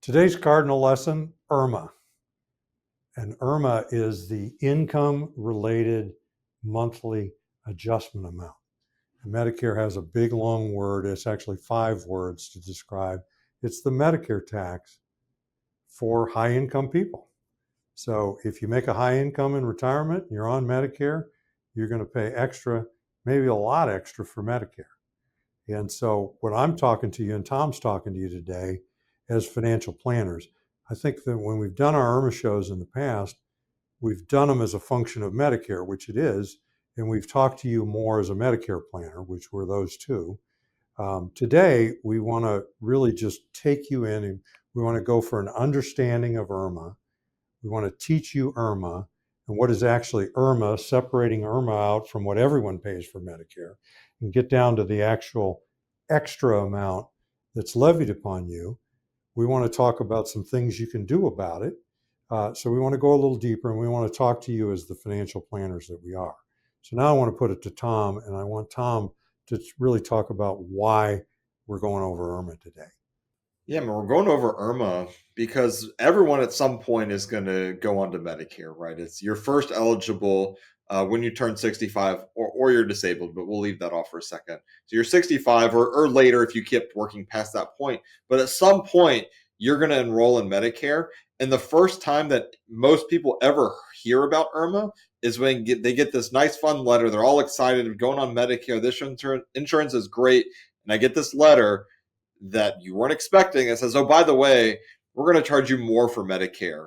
Today's Cardinal lesson, IRMAA. And IRMAA is the income-related monthly adjustment amount. And Medicare has a big, long word. It's actually 5 words to describe. It's the Medicare tax for high-income people. So if you make a high income in retirement, you're on Medicare, you're going to pay extra, maybe a lot extra for Medicare. And so when I'm talking to you and Tom's talking to you today as financial planners, I think that when we've done our IRMAA shows in the past, we've done them as a function of Medicare, which it is, and we've talked to you more as a Medicare planner, which were those two. Today, we want to really just take you in and we want to go for an understanding of IRMAA. We want to teach you IRMAA and what is actually IRMAA, separating IRMAA out from what everyone pays for Medicare, and get down to the actual extra amount that's levied upon you. We want to talk about some things you can do about it. So we want to go a little deeper, and we want to talk to you as the financial planners that we are. So now I want to put it to Tom, and I want Tom to really talk about why we're going over IRMAA today. Yeah, man, we're going over IRMAA because everyone at some point is going to go on to Medicare, right? It's your first eligible when you turn 65 or you're disabled, but we'll leave that off for a second. So you're 65 or later if you kept working past that point. But at some point, you're going to enroll in Medicare. And the first time that most people ever hear about IRMAA is when they get this nice, fun letter. They're all excited of going on Medicare. This insurance is great. And I get this letter that you weren't expecting. It says, oh, by the way, we're going to charge you more for Medicare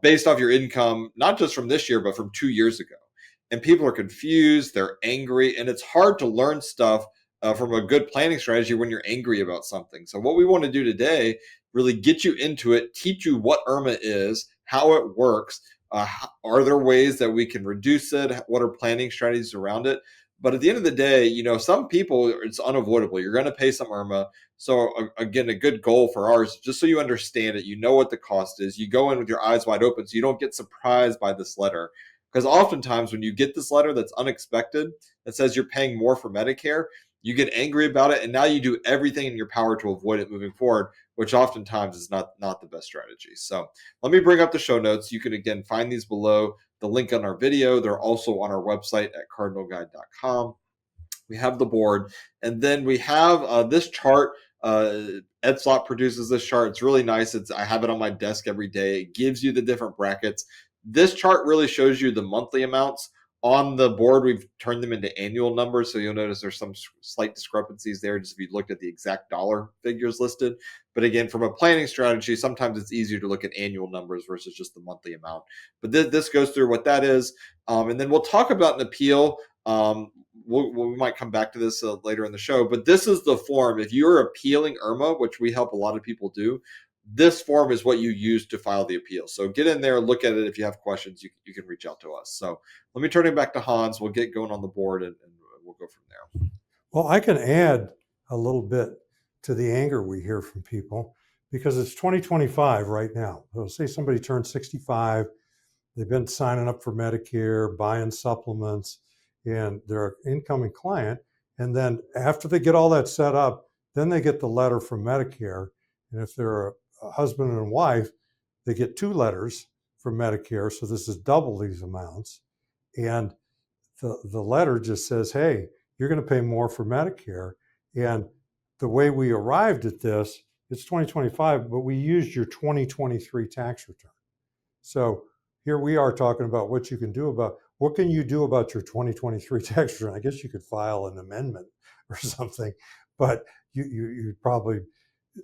based off your income, not just from this year, but from 2 years ago. And people are confused, they're angry, and it's hard to learn stuff from a good planning strategy when you're angry about something. So what we want to do today, really get you into it, teach you what IRMAA is, how it works, are there ways that we can reduce it, what are planning strategies around it. But at the end of the day, some people, it's unavoidable. You're going to pay some IRMAA. So again, a good goal for ours, just so you understand it, you know what the cost is. You go in with your eyes wide open so you don't get surprised by this letter. Because oftentimes when you get this letter that's unexpected, that says you're paying more for Medicare, you get angry about it, and now you do everything in your power to avoid it moving forward, which oftentimes is not the best strategy. So let me bring up the show notes. You can, again, find these below the link on our video. They're also on our website at cardinalguide.com. We have the board, and then we have this chart. Ed Slott produces this chart. It's really nice. I have it on my desk every day. It gives you the different brackets. This chart really shows you the monthly amounts. On the board, we've turned them into annual numbers, so you'll notice there's some slight discrepancies there just if you looked at the exact dollar figures listed. But again, from a planning strategy, sometimes it's easier to look at annual numbers versus just the monthly amount. But this goes through what that is. And then we'll talk about an appeal. We might come back to this later in the show, but this is the form. If you're appealing IRMAA, which we help a lot of people do, this form is what you use to file the appeal. So get in there, look at it. If you have questions, you can reach out to us. So let me turn it back to Hans. We'll get going on the board and we'll go from there. Well, I can add a little bit to the anger we hear from people because it's 2025 right now. So say somebody turns 65, they've been signing up for Medicare, buying supplements, and they're an incoming client. And then after they get all that set up, then they get the letter from Medicare. And if they're a husband and wife, they get 2 letters from Medicare. So this is double these amounts. And the letter just says, hey, you're going to pay more for Medicare. And the way we arrived at this, it's 2025, but we used your 2023 tax return. So here we are talking about what you can do about your 2023 tax return. I guess you could file an amendment or something, but you probably,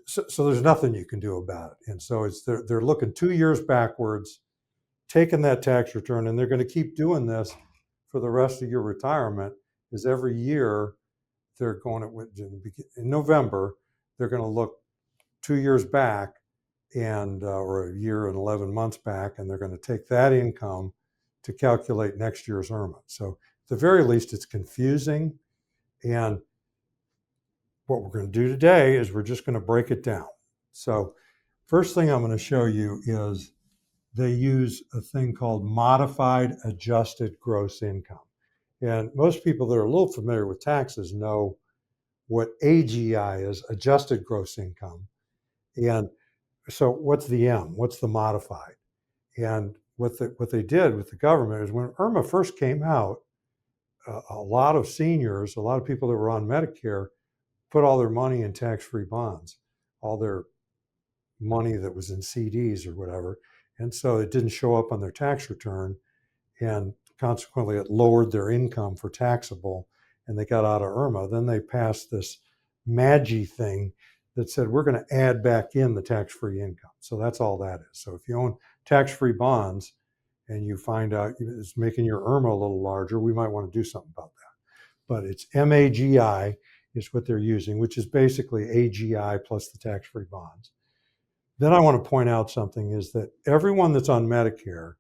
so there's nothing you can do about it. And so they're looking 2 years backwards, taking that tax return, and they're going to keep doing this for the rest of your retirement. Is every year they're going to, in November, they're going to look 2 years back and or a year and 11 months back, and they're going to take that income to calculate next year's IRMAA. So at the very least, it's confusing. And what we're going to do today is we're just going to break it down. So first thing I'm going to show you is they use a thing called modified adjusted gross income. And most people that are a little familiar with taxes know what AGI is, adjusted gross income. And So what's the M? What's the modified? And what they did with the government is when IRMAA first came out, a lot of seniors, a lot of people that were on Medicare put all their money in tax-free bonds, all their money that was in CDs or whatever. And so it didn't show up on their tax return. And consequently, it lowered their income for taxable and they got out of IRMAA. Then they passed this MAGI thing that said we're going to add back in the tax-free income. So that's all that is. So if you own tax-free bonds and you find out it's making your IRMAA a little larger, we might want to do something about that. But it's MAGI is what they're using, which is basically AGI plus the tax-free bonds. Then I want to point out something is that everyone that's on Medicare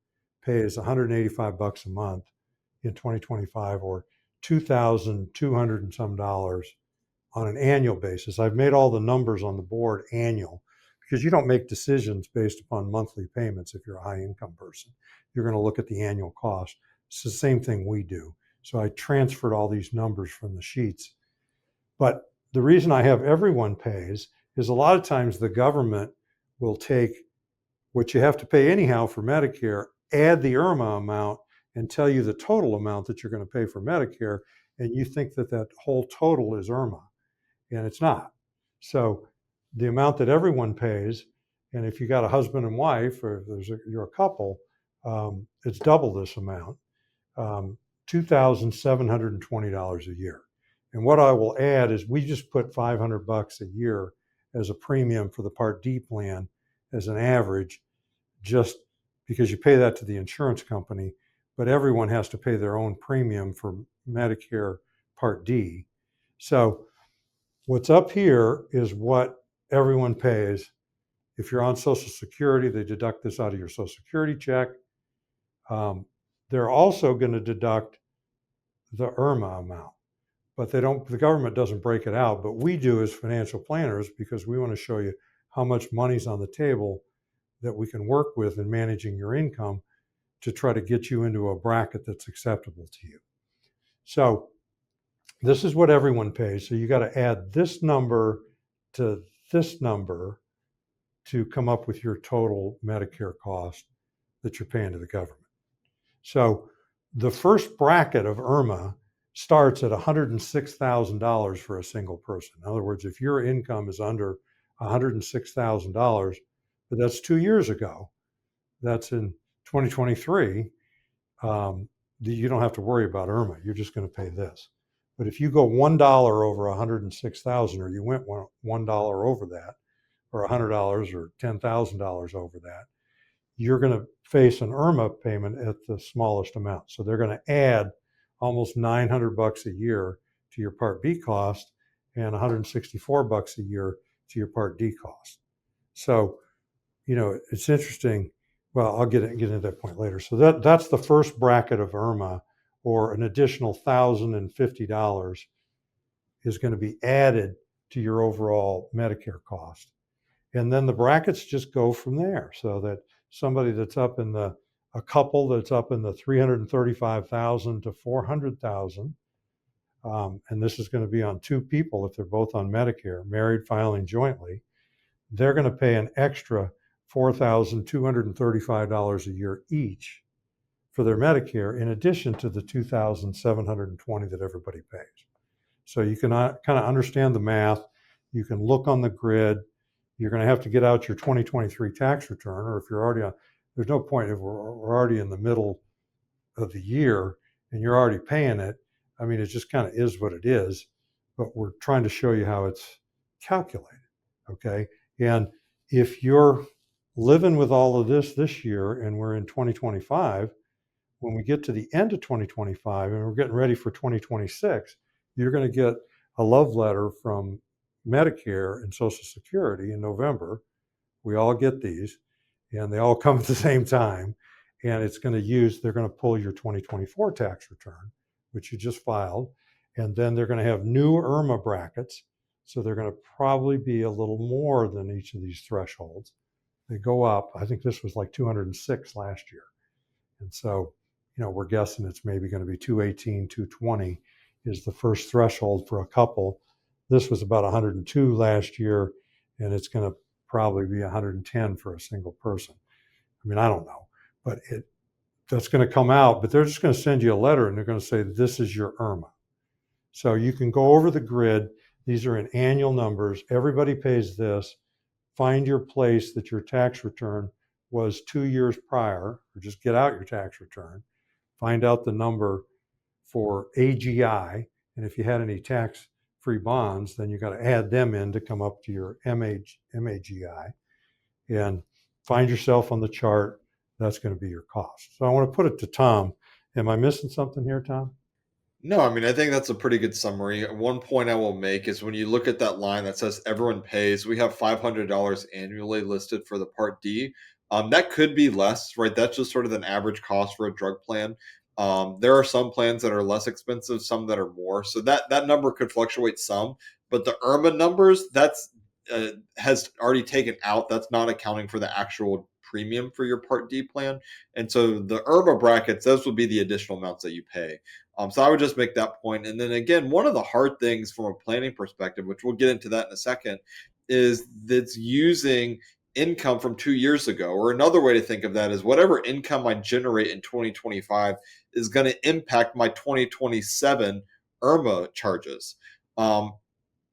pays $185 a month in 2025 or 2,200 and some dollars on an annual basis. I've made all the numbers on the board annual because you don't make decisions based upon monthly payments if you're a high income person. You're going to look at the annual cost. It's the same thing we do. So I transferred all these numbers from the sheets. But the reason I have everyone pays is a lot of times the government will take what you have to pay anyhow for Medicare, add the IRMAA amount, and tell you the total amount that you're going to pay for Medicare, and you think that that whole total is IRMAA, and it's not. So the amount that everyone pays, and if you got a husband and wife, or you're a couple, it's double this amount, $2,720 a year. And what I will add is we just put $500 a year as a premium for the Part D plan as an average, just because you pay that to the insurance company, but everyone has to pay their own premium for Medicare Part D. So what's up here is what everyone pays. If you're on Social Security, they deduct this out of your Social Security check. They're also going to deduct the IRMAA amount, but the government doesn't break it out, but we do as financial planners because we want to show you how much money's on the table that we can work with in managing your income to try to get you into a bracket that's acceptable to you. So this is what everyone pays. So you got to add this number to this number to come up with your total Medicare cost that you're paying to the government. So the first bracket of IRMAA starts at $106,000 for a single person. In other words, if your income is under $106,000, but that's 2 years ago, that's in 2023, you don't have to worry about IRMAA. You're just going to pay this. But if you go $1 over 106,000, or you went $1 over that, or $100 or $10,000 over that, you're going to face an IRMAA payment at the smallest amount. So they're going to add almost $900 a year to your Part B cost and $164 a year to your Part D cost. So, it's interesting. Well, I'll get into that point later. So that's the first bracket of IRMAA, or an additional $1,050 is going to be added to your overall Medicare cost. And then the brackets just go from there, so that somebody that's up in a couple that's up in the 335,000 to 400,000, and this is going to be on two people if they're both on Medicare, married, filing jointly, they're going to pay an extra $4,235 a year each for their Medicare, in addition to the $2,720 that everybody pays. So you can kind of understand the math. You can look on the grid. You're going to have to get out your 2023 tax return, or if you're already on, there's no point if we're already in the middle of the year and you're already paying it. I mean, it just kind of is what it is, but we're trying to show you how it's calculated. Okay. And if you're living with all of this year and we're in 2025, when we get to the end of 2025 and we're getting ready for 2026, you're going to get a love letter from Medicare and Social Security in November. We all get these, and they all come at the same time. And they're going to pull your 2024 tax return, which you just filed. And then they're going to have new IRMAA brackets. So they're going to probably be a little more than each of these thresholds. They go up. I think this was like 206 last year. And so, we're guessing it's maybe going to be 218, 220 is the first threshold for a couple. This was about 102 last year, and it's going to probably be 110 for a single person. I mean, I don't know, but that's going to come out, but they're just going to send you a letter and they're going to say, this is your IRMAA. So you can go over the grid. These are in annual numbers. Everybody pays this. Find your place that your tax return was 2 years prior, or just get out your tax return. Find out the number for AGI. And if you had any tax-free bonds, then you got to add them in to come up to your MAGI. And find yourself on the chart. That's going to be your cost. So I want to put it to Tom. Am I missing something here, Tom? No, I mean, I think that's a pretty good summary. One point I will make is when you look at that line that says everyone pays, we have $500 annually listed for the Part D. That could be less, right? That's just sort of an average cost for a drug plan. There are some plans that are less expensive, some that are more. So that number could fluctuate some. But the IRMAA numbers, that's has already taken out. That's not accounting for the actual premium for your Part D plan. And so the IRMAA brackets, those would be the additional amounts that you pay. So I would just make that point. And then again, one of the hard things from a planning perspective, which we'll get into that in a second, is that's using income from 2 years ago. Or another way to think of that is whatever income I generate in 2025 is going to impact my 2027 IRMAA charges.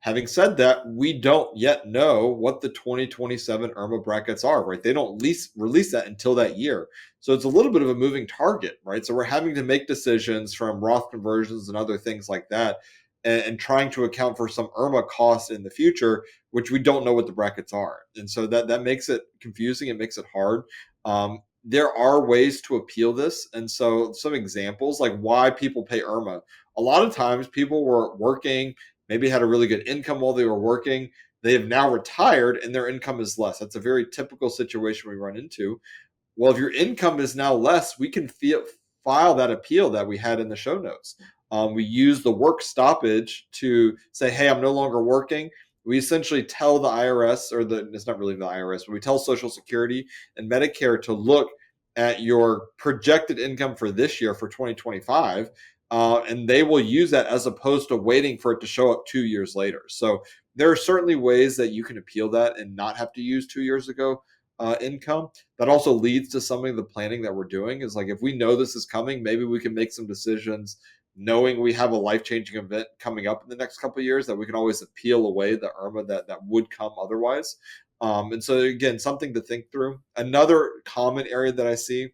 Having said that, we don't yet know what the 2027 IRMAA brackets are, right? They don't release that until that year. So it's a little bit of a moving target, right? So we're having to make decisions from Roth conversions and other things like that, and trying to account for some IRMAA costs in the future, which we don't know what the brackets are. And so that makes it confusing. It makes it hard. There are ways to appeal this. And so some examples like why people pay IRMAA. A lot of times people were working, maybe had a really good income while they were working. They have now retired and their income is less. That's a very typical situation we run into. Well, if your income is now less, we can file that appeal that we had in the show notes. We use the work stoppage to say, hey, I'm no longer working. We essentially tell the IRS, or it's not really the IRS, but we tell Social Security and Medicare to look at your projected income for this year, for 2025, and they will use that as opposed to waiting for it to show up 2 years later. So there are certainly ways that you can appeal that and not have to use 2 years ago income. That also leads to some of the planning that we're doing is like, if we know this is coming, maybe we can make some decisions knowing we have a life-changing event coming up in the next couple of years that we can always appeal away the IRMAA that would come otherwise. And so again, something to think through. Another common area that I see,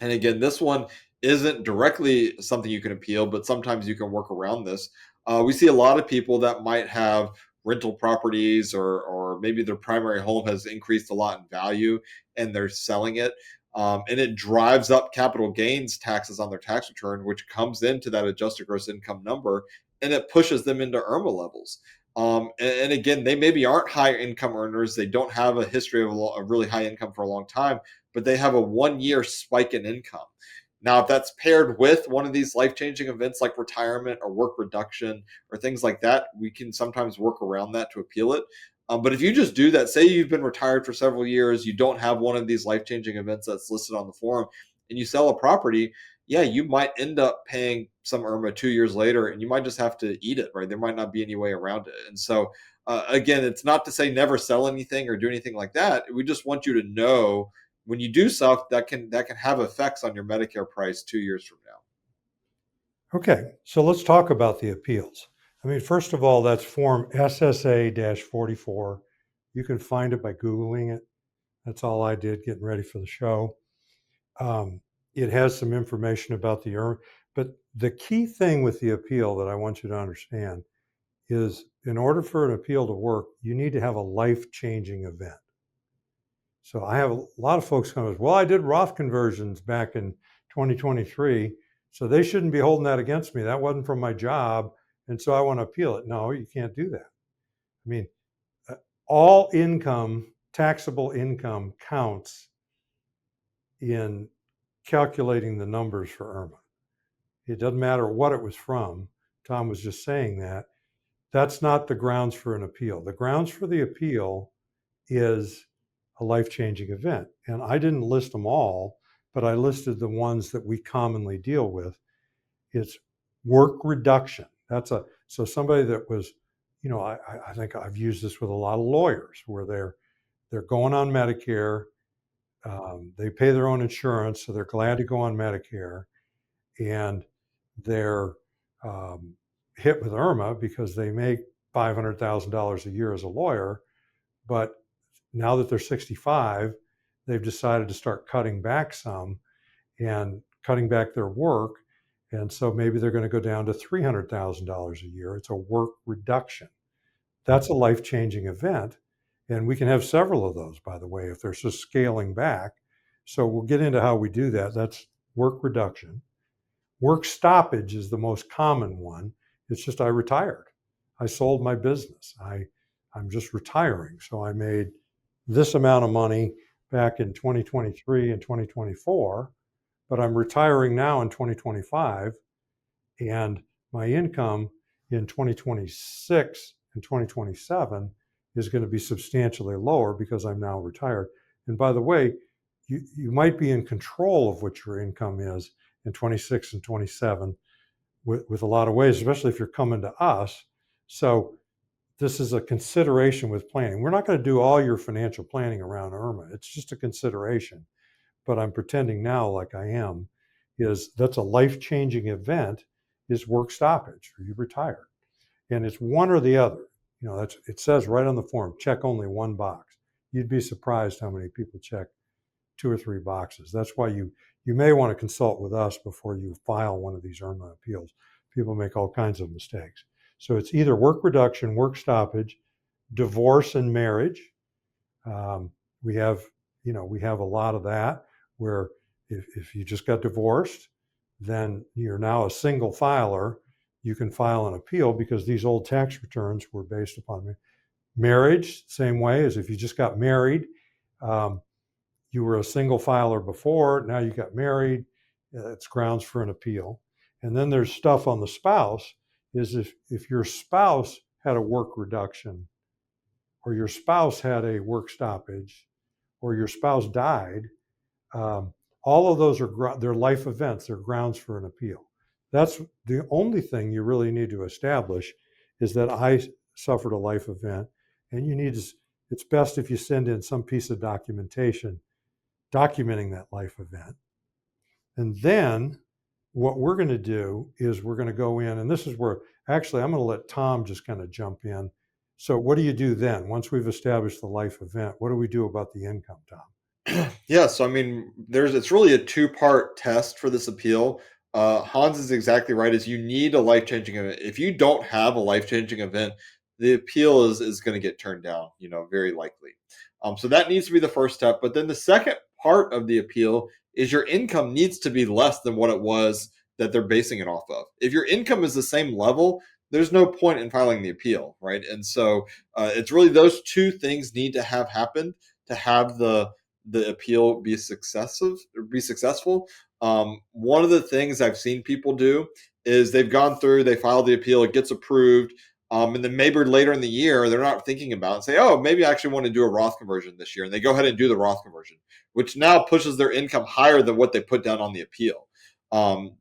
and again, this one isn't directly something you can appeal, but sometimes you can work around this. We see a lot of people that might have rental properties, or maybe their primary home has increased a lot in value and they're selling it. And it drives up capital gains taxes on their tax return, which comes into that adjusted gross income number, and it pushes them into IRMAA levels. And again, they maybe aren't high income earners. They don't have a history of a really high income for a long time, but they have a 1 year spike in income. Now, if that's paired with one of these life-changing events like retirement or work reduction or things like that, we can sometimes work around that to appeal it. But if you just do that, say you've been retired for several years, you don't have one of these life-changing events that's listed on the form, and you sell a property, yeah, you might end up paying some IRMAA 2 years later, and you might just have to eat it, right? There might not be any way around it. And so, again, it's not to say never sell anything or do anything like that. We just want you to know when you do stuff that can have effects on your Medicare price 2 years from now. Okay, so let's talk about the appeals. I mean, first of all, that's Form SSA-44. You can find it by Googling it. That's all I did getting ready for the show. It has some information about the IRMAA, but the key thing with the appeal that I want you to understand is in order for an appeal to work, you need to have a life-changing event. So I have a lot of folks come, well, I did Roth conversions back in 2023, so they shouldn't be holding that against me. That wasn't from my job, and so I want to appeal it. No, you can't do that. I mean, all income, taxable income counts in calculating the numbers for IRMAA. It doesn't matter what it was from. Tom was just saying that. That's not the grounds for an appeal. The grounds for the appeal is a life-changing event. And I didn't list them all, but I listed the ones that we commonly deal with. It's work reduction. So somebody that was, I think I've used this with a lot of lawyers where they're going on Medicare. They pay their own insurance, so they're glad to go on Medicare, and they're um, hit with IRMAA because they make $500,000 a year as a lawyer. But now that they're 65, they've decided to start cutting back some and cutting back their work. And so maybe they're going to go down to $300,000 a year. It's a work reduction. That's a life changing event. And we can have several of those, by the way, if they're just scaling back. So we'll get into how we do that. That's work reduction. Work stoppage is the most common one. It's just I retired. I sold my business. I'm just retiring. So I made this amount of money back in 2023 and 2024, but I'm retiring now in 2025, and my income in 2026 and 2027 is going to be substantially lower because I'm now retired. And by the way, you might be in control of what your income is in 26 and 27 with a lot of ways, especially if you're coming to us. So this is a consideration with planning. We're not going to do all your financial planning around IRMAA. It's just a consideration. But I'm pretending now like I am, is that's a life-changing event, is work stoppage, or you retire. And it's one or the other. It says right on the form, check only one box. You'd be surprised how many people check two or three boxes. That's why you may want to consult with us before you file one of these IRMAA appeals. People make all kinds of mistakes. So it's either work reduction, work stoppage, divorce and marriage. Um, we have, we have a lot of that where if you just got divorced, then you're now a single filer. You can file an appeal because these old tax returns were based upon marriage. Same way as if you just got married, um, you were a single filer before, now you got married, it's grounds for an appeal. And then there's stuff on the spouse, is if your spouse had a work reduction, or your spouse had a work stoppage, or your spouse died, all of those they're life events, they're grounds for an appeal. That's the only thing you really need to establish, is that I suffered a life event, and it's best if you send in some piece of documentation documenting that life event. And then what we're going to do is we're going to go in, and this is where actually I'm going to let Tom just kind of jump in. So what do you do then? Once we've established the life event, what do we do about the income, Tom? Yeah, so I mean, it's really a two-part test for this appeal. Hans is exactly right. Is you need a life-changing event. If you don't have a life-changing event, the appeal is going to get turned down. Very likely. So that needs to be the first step. But then the second part of the appeal is your income needs to be less than what it was that they're basing it off of. If your income is the same level, there's no point in filing the appeal, right? And so it's really those two things need to have happened to have the appeal be successful. One of the things I've seen people do is they've gone through, they file the appeal, it gets approved, and then maybe later in the year they're not thinking about it and say, oh, maybe I actually want to do a Roth conversion this year, and they go ahead and do the Roth conversion, which now pushes their income higher than what they put down on the appeal.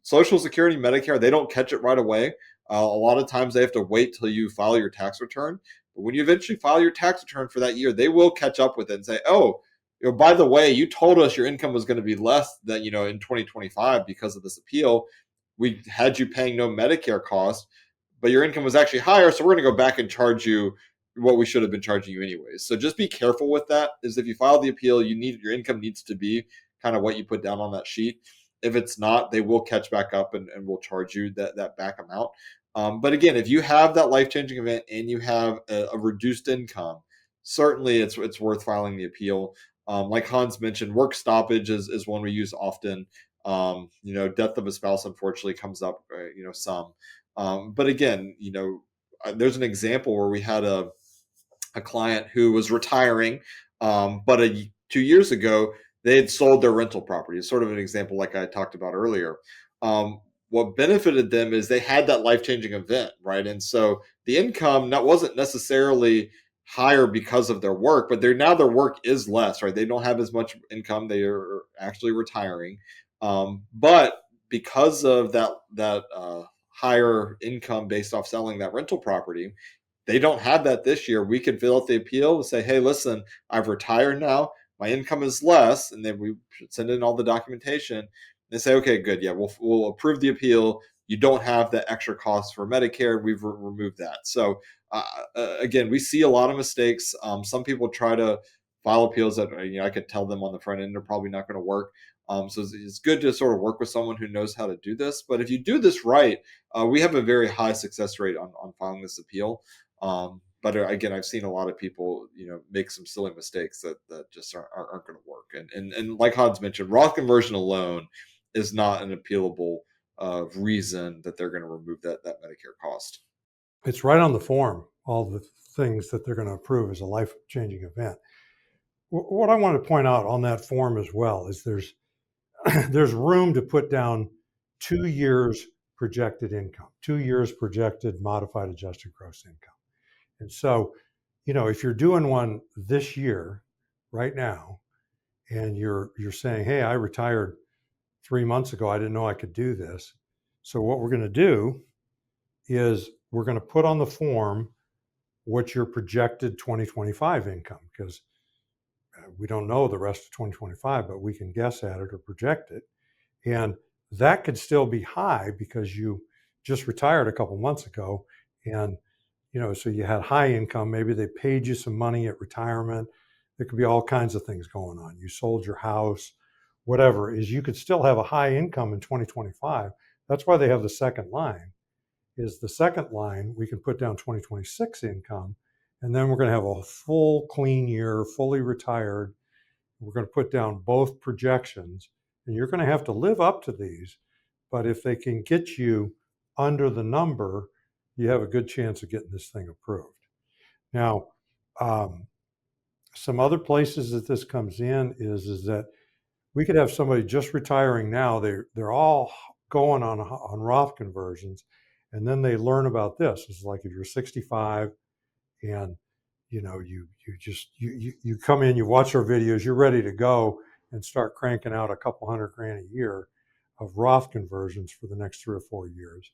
Social Security, Medicare, they don't catch it right away. A lot of times they have to wait till you file your tax return. But when you eventually file your tax return for that year, they will catch up with it and say, oh, by the way, you told us your income was going to be less than, in 2025 because of this appeal. We had you paying no Medicare cost, but your income was actually higher. So we're going to go back and charge you what we should have been charging you anyways. So just be careful with that. Is if you file the appeal, your income needs to be kind of what you put down on that sheet. If it's not, they will catch back up and will charge you that back amount. But again, if you have that life-changing event and you have a reduced income, certainly it's worth filing the appeal. Like Hans mentioned, work stoppage is one we use often. Death of a spouse unfortunately comes up, some. But again, there's an example where we had a client who was retiring, but 2 years ago they had sold their rental property. It's sort of an example like I talked about earlier. What benefited them is they had that life-changing event, right? And so the income wasn't necessarily higher because of their work, but their work is less, right? They don't have as much income. They are actually retiring, but because of that higher income based off selling that rental property, They don't have that this year. We could fill out the appeal and say, hey, listen, I've retired now. My income is less. And then we should send in all the documentation. They say, okay, good. Yeah, we'll approve the appeal. You don't have the extra costs for Medicare. We've removed that. So, again, we see a lot of mistakes. Some people try to file appeals that I could tell them on the front end they're probably not going to work. So it's good to sort of work with someone who knows how to do this. But if you do this right, we have a very high success rate on filing this appeal. But again, I've seen a lot of people, make some silly mistakes that just aren't going to work. And like Hans mentioned, Roth conversion alone is not an appealable reason that they're going to remove that Medicare cost. It's right on the form, all the things that they're going to approve as a life-changing event. What I want to point out on that form as well is there's room to put down 2 years projected income, 2 years projected modified adjusted gross income. And so, if you're doing one this year, right now, and you're saying, hey, I retired 3 months ago, I didn't know I could do this. So what we're going to do is we're going to put on the form what's your projected 2025 income, because we don't know the rest of 2025, but we can guess at it or project it. And that could still be high because you just retired a couple months ago. And, so you had high income. Maybe they paid you some money at retirement. There could be all kinds of things going on. You sold your house, whatever, is you could still have a high income in 2025. That's why they have the second line. Is the second line, we can put down 2026 income, and then we're going to have a full clean year, fully retired. We're going to put down both projections, and you're going to have to live up to these. But if they can get you under the number, you have a good chance of getting this thing approved. Now, some other places that this comes in is that we could have somebody just retiring now. They're all going on Roth conversions, and then they learn about this. It's like if you're 65 and you come in, you watch our videos, you're ready to go and start cranking out a couple $100,000 a year of Roth conversions for the next 3 or 4 years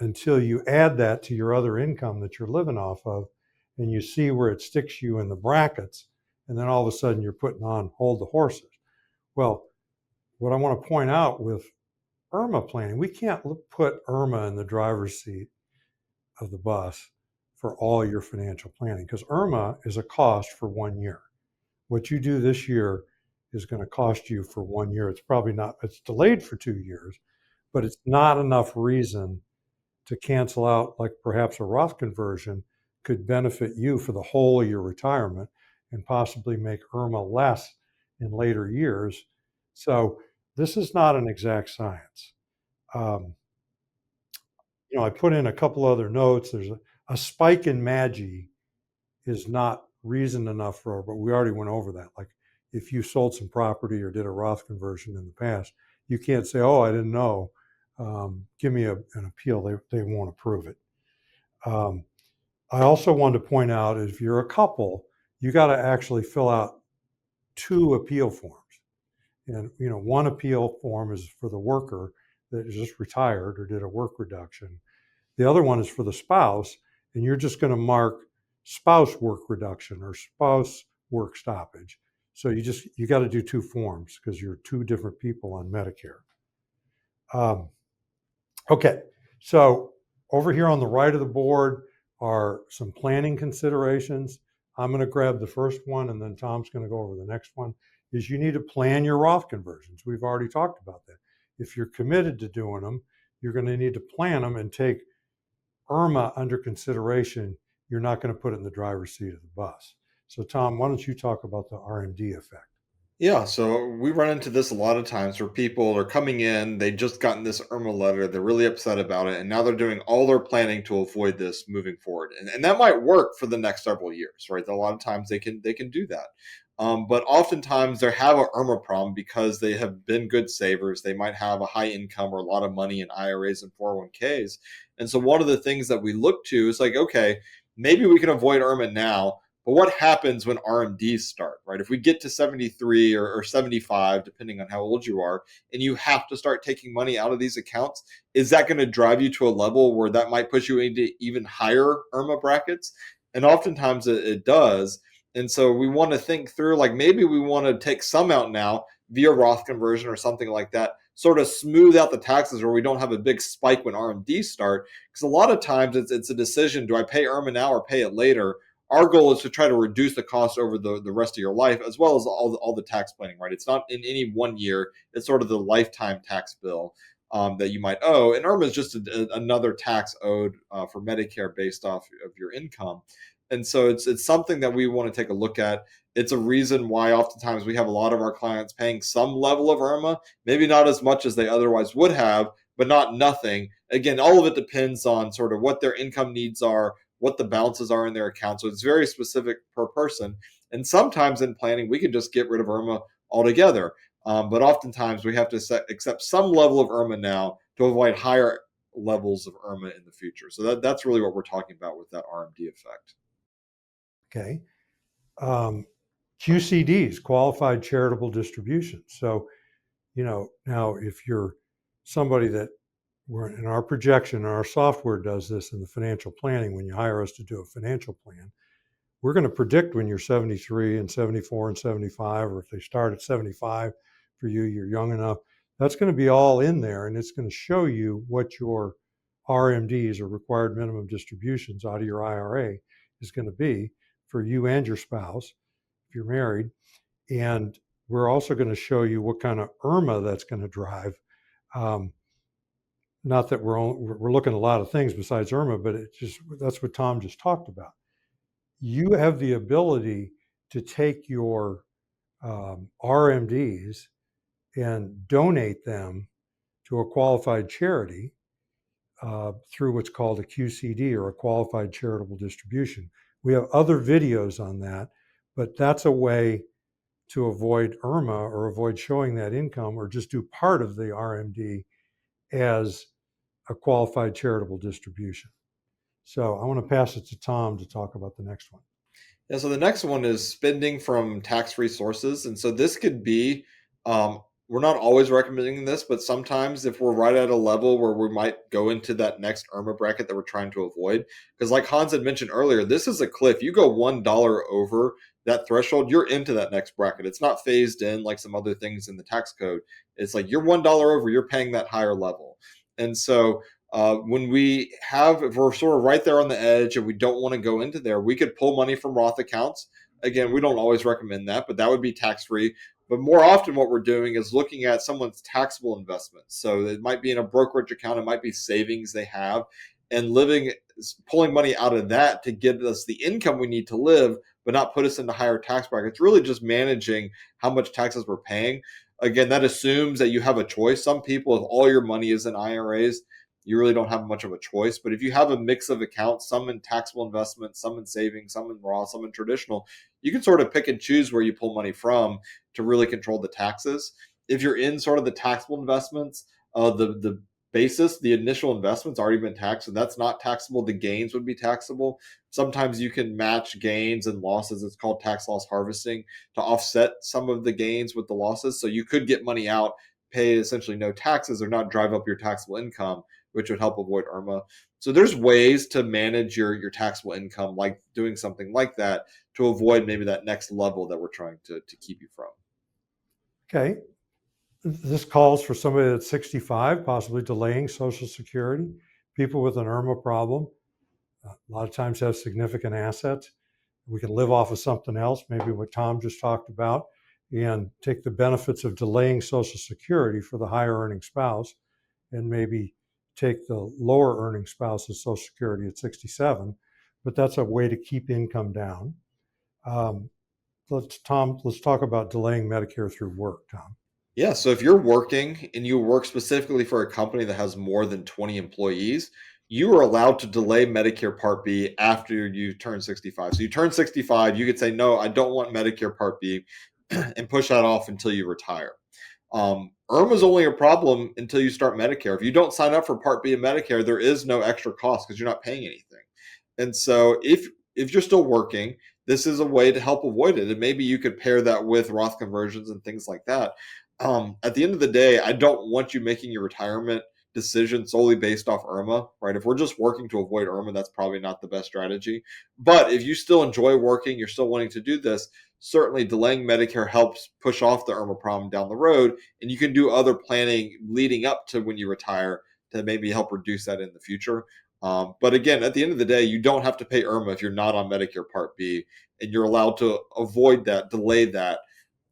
until you add that to your other income that you're living off of, and you see where it sticks you in the brackets, and then all of a sudden you're putting on hold the horses. Well, what I want to point out with IRMAA planning, we can't put IRMAA in the driver's seat of the bus for all your financial planning, because IRMAA is a cost for 1 year. What you do this year is going to cost you for 1 year. It's probably not, it's delayed for 2 years, but it's not enough reason to cancel out, like perhaps a Roth conversion could benefit you for the whole of your retirement and possibly make IRMAA less in later years. So this is not an exact science. I put in a couple other notes. There's a spike in MAGI is not reason enough for, but we already went over that. Like if you sold some property or did a Roth conversion in the past, you can't say, oh, I didn't know. Give me an appeal. They won't approve it. I also wanted to point out, if you're a couple, you got to actually fill out 2 appeal forms. And, one appeal form is for the worker that just retired or did a work reduction. The other one is for the spouse, and you're just going to mark spouse work reduction or spouse work stoppage. So you got to do 2 forms because you're 2 different people on Medicare. Okay, so over here on the right of the board are some planning considerations. I'm going to grab the first one, and then Tom's going to go over the next one. Is you need to plan your Roth conversions. We've already talked about that. If you're committed to doing them, you're going to need to plan them and take IRMAA under consideration. You're not going to put it in the driver's seat of the bus. So Tom, why don't you talk about the RMD effect? Yeah, so we run into this a lot of times where people are coming in, they just gotten this IRMAA letter, they're really upset about it, and now they're doing all their planning to avoid this moving forward. And that might work for the next several years, right? A lot of times they can do that. But oftentimes they have a IRMAA problem because they have been good savers. They might have a high income or a lot of money in IRAs and 401ks. And so one of the things that we look to is like, okay, maybe we can avoid IRMAA now, But what happens when RMDs start, right? If we get to 73 or 75, depending on how old you are, and you have to start taking money out of these accounts, is that going to drive you to a level where that might push you into even higher IRMAA brackets? And oftentimes it does. And so we want to think through, like, maybe we want to take some out now via Roth conversion or something like that, sort of smooth out the taxes where we don't have a big spike when RMDs start. Because a lot of times it's a decision: do I pay IRMAA now or pay it later? Our goal is to try to reduce the cost over the rest of your life, as well as all the tax planning, right? It's not in any one year, it's sort of the lifetime tax bill that you might owe. And IRMAA is just another tax owed for Medicare based off of your income. And so it's something that we want to take a look at. It's a reason why oftentimes we have a lot of our clients paying some level of IRMAA, maybe not as much as they otherwise would have, but not nothing. Again, all of it depends on sort of what their income needs are, what the balances are in their account. So it's very specific per person. And sometimes in planning, we can just get rid of IRMAA altogether. But oftentimes we have to accept some level of IRMAA now to avoid higher levels of IRMAA in the future. So that's really what we're talking about with that RMD effect. Okay. QCDs, qualified charitable distributions. So, now if you're somebody that we're in our projection, our software does this in the financial planning. When you hire us to do a financial plan, we're going to predict when you're 73 and 74 and 75, or if they start at 75 for you, you're young enough. That's going to be all in there, and it's going to show you what your RMDs, or required minimum distributions, out of your IRA is going to be for you and your spouse if you're married. And we're also going to show you what kind of IRMAA that's going to drive. Not that we're looking at a lot of things besides IRMAA, but that's what Tom just talked about. You have the ability to take your RMDs and donate them to a qualified charity through what's called a QCD, or a qualified charitable distribution. We have other videos on that, but that's a way to avoid IRMAA, or avoid showing that income, or just do part of the RMD as a qualified charitable distribution. So I want to pass it to Tom to talk about the next one. Yeah, so the next one is spending from tax-free sources. And so this could be, we're not always recommending this, but sometimes if we're right at a level where we might go into that next IRMAA bracket that we're trying to avoid, because like Hans had mentioned earlier, this is a cliff. You go $1 over that threshold, you're into that next bracket. It's not phased in like some other things in the tax code. It's like you're $1 over, you're paying that higher level. And so when if we're sort of right there on the edge and we don't want to go into there, we could pull money from Roth accounts. Again, we don't always recommend that, but that would be tax free. But more often, what we're doing is looking at someone's taxable investments. So it might be in a brokerage account, it might be savings they have, and pulling money out of that to give us the income we need to live, but not put us into higher tax brackets. Really just managing how much taxes we're paying. Again, that assumes that you have a choice. Some people, if all your money is in IRAs, you really don't have much of a choice. But if you have a mix of accounts, some in taxable investments, some in savings, some in Roth, some in traditional, you can sort of pick and choose where you pull money from to really control the taxes. If you're in sort of the taxable investments, the basis, the initial investment's already been taxed, and that's not taxable. The gains would be taxable. Sometimes you can match gains and losses. It's called tax loss harvesting, to offset some of the gains with the losses. So you could get money out, pay essentially no taxes, or not drive up your taxable income, which would help avoid IRMAA. So there's ways to manage your taxable income, like doing something like that, to avoid maybe that next level that we're trying to keep you from. Okay. This calls for somebody that's 65, possibly delaying Social Security. People with an IRMAA problem a lot of times have significant assets. We can live off of something else, maybe what Tom just talked about, and take the benefits of delaying Social Security for the higher earning spouse, and maybe take the lower earning spouse's Social Security at 67. But that's a way to keep income down. Let's talk about delaying Medicare through work, Tom. Yeah, so if you're working and you work specifically for a company that has more than 20 employees, you are allowed to delay Medicare Part B after you turn 65. So you turn 65, you could say, no, I don't want Medicare Part B, and push that off until you retire. IRMAA is only a problem until you start Medicare. If you don't sign up for Part B of Medicare, there is no extra cost because you're not paying anything. And so if you're still working, this is a way to help avoid it. And maybe you could pair that with Roth conversions and things like that. At the end of the day, I don't want you making your retirement decision solely based off IRMAA, right? If we're just working to avoid IRMAA, that's probably not the best strategy. But if you still enjoy working, you're still wanting to do this, certainly delaying Medicare helps push off the IRMAA problem down the road. And you can do other planning leading up to when you retire to maybe help reduce that in the future. But again, at the end of the day, you don't have to pay IRMAA if you're not on Medicare Part B, and you're allowed to avoid that, delay that,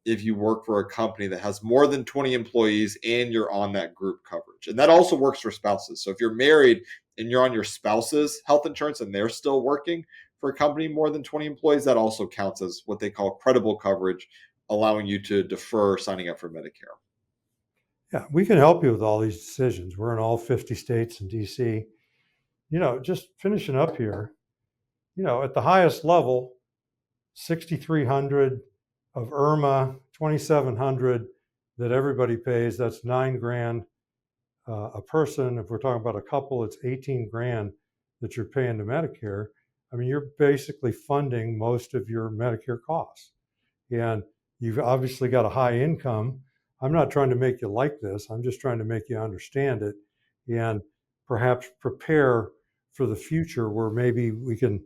if you work for a company that has more than 20 employees and you're on that group coverage. And that also works for spouses. So if you're married and you're on your spouse's health insurance and they're still working for a company more than 20 employees, that also counts as what they call credible coverage, allowing you to defer signing up for Medicare. Yeah, we can help you with all these decisions. We're in all 50 states and DC. Just finishing up here, at the highest level, 6,300 of IRMAA, 2,700 that everybody pays. That's $9,000 a person. If we're talking about a couple, it's 18 grand that you're paying to Medicare. I mean, you're basically funding most of your Medicare costs. And you've obviously got a high income. I'm not trying to make you like this. I'm just trying to make you understand it and perhaps prepare for the future where maybe we can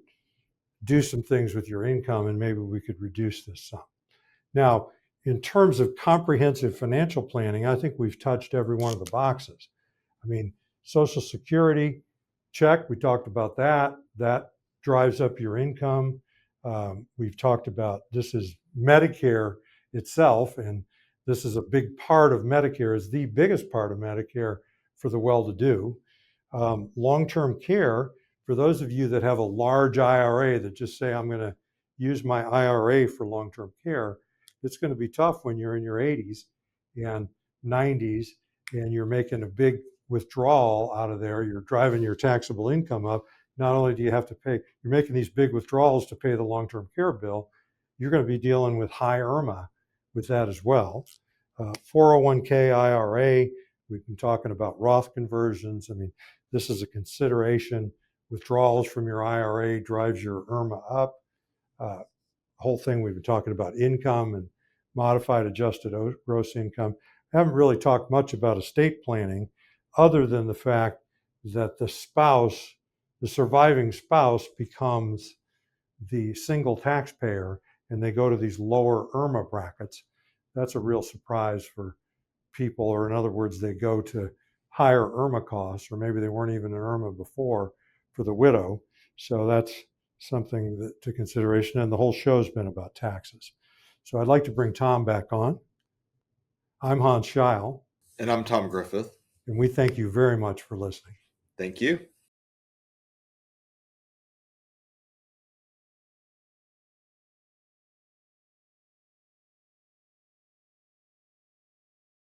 do some things with your income and maybe we could reduce this some. Now, in terms of comprehensive financial planning, I think we've touched every one of the boxes. I mean, Social Security, check, we talked about that. That drives up your income. We've talked about this is Medicare itself, and this is a big part of Medicare, is the biggest part of Medicare for the well-to-do. Long-term care, for those of you that have a large IRA that just say, I'm going to use my IRA for long-term care, it's going to be tough when you're in your 80s and 90s and you're making a big withdrawal out of there. You're driving your taxable income up. Not only do you have to pay, you're making these big withdrawals to pay the long-term care bill, you're going to be dealing with high IRMAA with that as well. 401k IRA, we've been talking about Roth conversions. I mean, this is a consideration. Withdrawals from your IRA drives your IRMAA up. Whole thing we've been talking about income and modified adjusted gross income. I haven't really talked much about estate planning other than the fact that the surviving spouse becomes the single taxpayer and they go to these lower IRMAA brackets. That's a real surprise for people, or in other words, they go to higher IRMAA costs, or maybe they weren't even an IRMAA before for the widow. So that's something to consideration. And the whole show's been about taxes. So I'd like to bring Tom back on. I'm Hans Scheil. And I'm Tom Griffith. And we thank you very much for listening. Thank you.